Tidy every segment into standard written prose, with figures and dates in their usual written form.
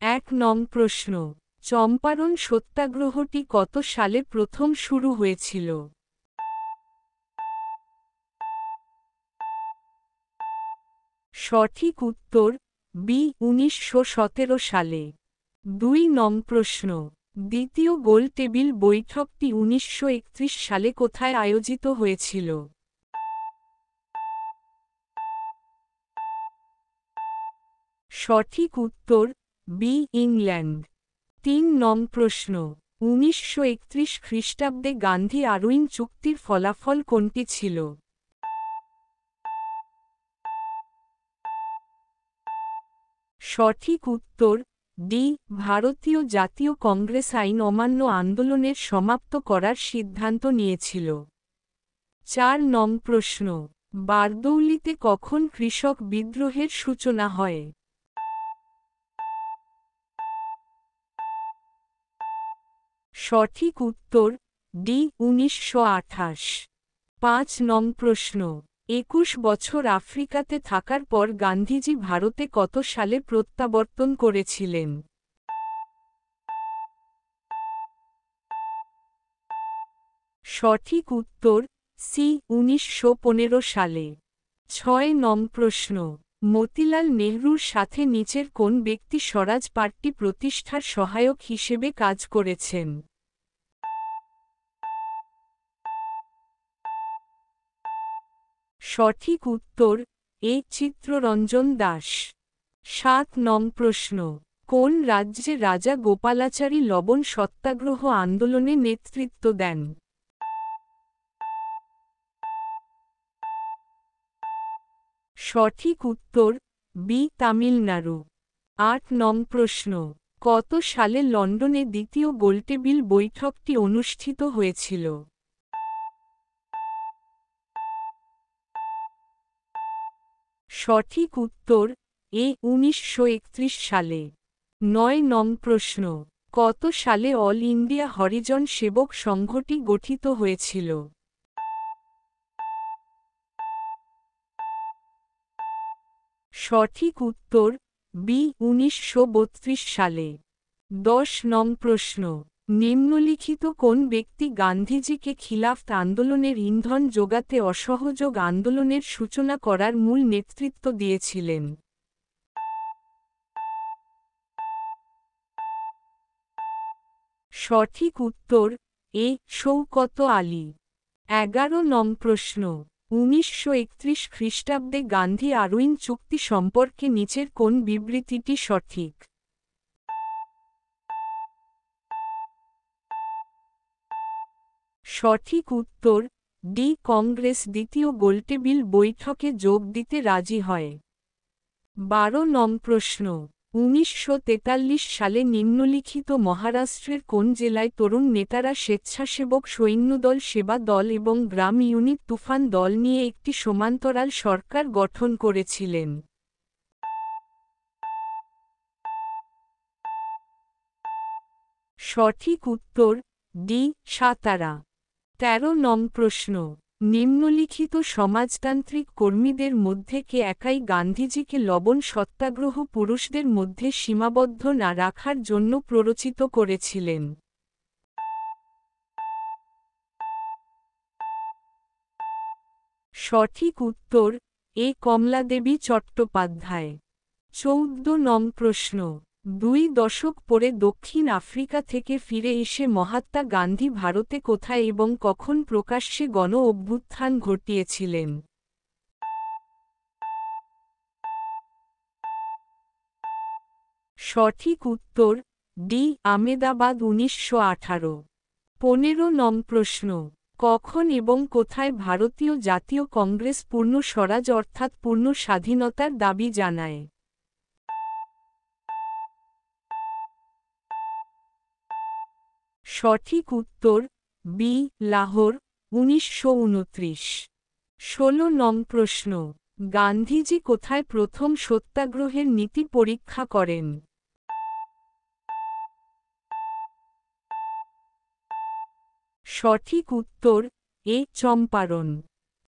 এক নং প্রশ্ন, চম্পারণ সত্যাগ্রহটি কত সালে প্রথম শুরু হয়েছিল? সঠিক উত্তর বি ১৯১৭ সালে। ২ নং প্রশ্ন, দ্বিতীয় গোল টেবিল বৈঠকটি ১৯৩১ সালে কোথায় আয়োজিত হয়েছিল? সঠিক উত্তর বি ইংল্যান্ড। ৩ নং প্রশ্ন, ১৯৩১ খ্রিস্টাব্দে গান্ধী আরউইন চুক্তির ফলাফল কোনটি ছিল? সঠিক উত্তর ডি ভারতীয় জাতীয় কংগ্রেস আইন অমান্য আন্দোলনের সমাপ্ত করার সিদ্ধান্ত নিয়েছিল। ৪ নং প্রশ্ন, বারদৌলিতে কখন কৃষক বিদ্রোহের সূচনা হয়? সঠিক উত্তর ডি ১৯২৮। ৫ নং প্রশ্ন, ২১ বছর আফ্রিকাতে থাকার পর গান্ধীজি ভারতে কত সালে প্রত্যাবর্তন করেছিলেন? সঠিক উত্তর সি ১৯১৫ সালে। ৬ নং প্রশ্ন, মতিলাল নেহরুর সাথে নিচের কোন ব্যক্তি স্বরাজ পার্টি প্রতিষ্ঠার সহায়ক হিসেবে কাজ করেছেন? সঠিক উত্তর এ চিত্তরঞ্জন দাস। ৭ নং প্রশ্ন, কোন রাজ্যে রাজা গোপালাচারী লবণ সত্যাগ্রহ আন্দোলনে নেতৃত্ব দেন? সঠিক উত্তর বি তামিলনাড়ু। ৮ নং প্রশ্ন, কত সালে লন্ডনে দ্বিতীয় গোলটেবিল বৈঠকটি অনুষ্ঠিত হয়েছিল? সঠিক উত্তর এ ১৯৩১ সালে। ৯ নং প্রশ্ন, কত সালে অল ইন্ডিয়া হরিজন সেবক সংঘটি গঠিত হয়েছিল? সঠিক উত্তর বি ১৯৩২ সালে। ১০ নং প্রশ্ন, নিম্নলিখিত কোন ব্যক্তি গান্ধীজিকে খিলাফত আন্দোলনের ইন্ধন যোগাতে অসহযোগ আন্দোলনের সূচনা করার মূল নেতৃত্ব দিয়েছিলেন? সঠিক উত্তর এ শৌকত আলী। ১১ নং প্রশ্ন, ১৯৩১ খ্রিস্টাব্দে গান্ধী আরউইন চুক্তি সম্পর্কে নিচের কোন বিবৃতিটি সঠিক? সঠিক উত্তর ডি কংগ্রেস দ্বিতীয় গোলটেবিল বৈঠকে যোগ দিতে রাজি হয়। ১২ নং প্রশ্ন, ১৯৪৩ সালে নিম্নলিখিত মহারাষ্ট্রের কোন জেলায় তরুণ নেতারা স্বেচ্ছাসেবক সৈন্যদল সেবা দল এবং গ্রাম ইউনিট তুফান দল নিয়ে একটি সমান্তরাল সরকার গঠন করেছিলেন? সঠিক উত্তর ডি সাতারা। ১৩ নং প্রশ্ন, নিম্নলিখিত সমাজতান্ত্রিক কর্মীদের মধ্যে কে একাই গান্ধীজিকে লবণ সত্যাগ্রহ পুরুষদের মধ্যে সীমাবদ্ধ না রাখার জন্য প্ররোচিত করেছিলেন? সঠিক উত্তর এ কমলাদেবী চট্টোপাধ্যায়। ১৪ নং প্রশ্ন, ২ দশক পরে দক্ষিণ আফ্রিকা থেকে ফিরে এসে মহাত্মা গান্ধী ভারতে কোথায় এবং কখন প্রকাশ্যে গণ অভ্যুত্থান ঘটিয়েছিলেন? সঠিক উত্তর ডি আমেদাবাদ ১৯১৮। ১৫ নং প্রশ্ন, কখন এবং কোথায় ভারতীয় জাতীয় কংগ্রেস পূর্ণ স্বরাজ অর্থাৎ পূর্ণ স্বাধীনতার দাবি জানায়? সঠিক উত্তর বি লাহোর ১৯২৯। ১৬ নং প্রশ্ন, গান্ধীজি কোথায় প্রথম সত্যাগ্রহের নীতি পরীক্ষা করেন? সঠিক উত্তর এ চম্পারণ।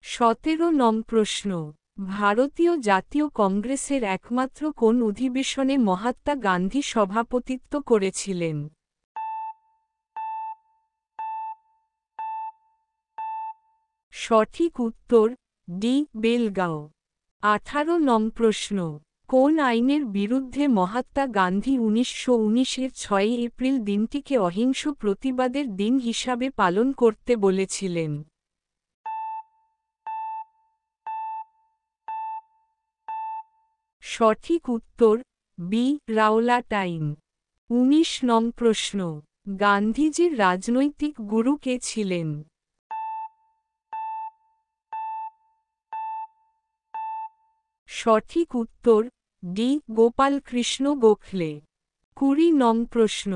১৭ নং প্রশ্ন, ভারতীয় জাতীয় কংগ্রেসের একমাত্র কোন অধিবেশনে মহাত্মা গান্ধী সভাপতিত্ব করেছিলেন? সঠিক উত্তর ডি বেলগাঁও। 18 নং প্রশ্ন, কোন আইনের বিরুদ্ধে মহাত্মা গান্ধী 1919-এর 6 এপ্রিল দিনটিকে অহিংস প্রতিবাদের দিন হিসাবে পালন করতে বলেছিলেন? সঠিক উত্তর বি রাওলাট আইন। 19 নং প্রশ্ন, গান্ধীজির রাজনৈতিক গুরু কে ছিলেন? সঠিক উত্তর ডি গোপালকৃষ্ণ গোখলে। 20 নং প্রশ্ন,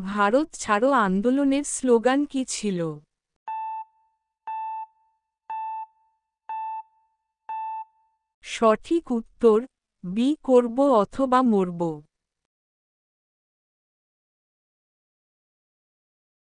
ভারত ছাড়ো আন্দোলনের স্লোগান কি ছিল? সঠিক উত্তর বি করব অথবা মরব।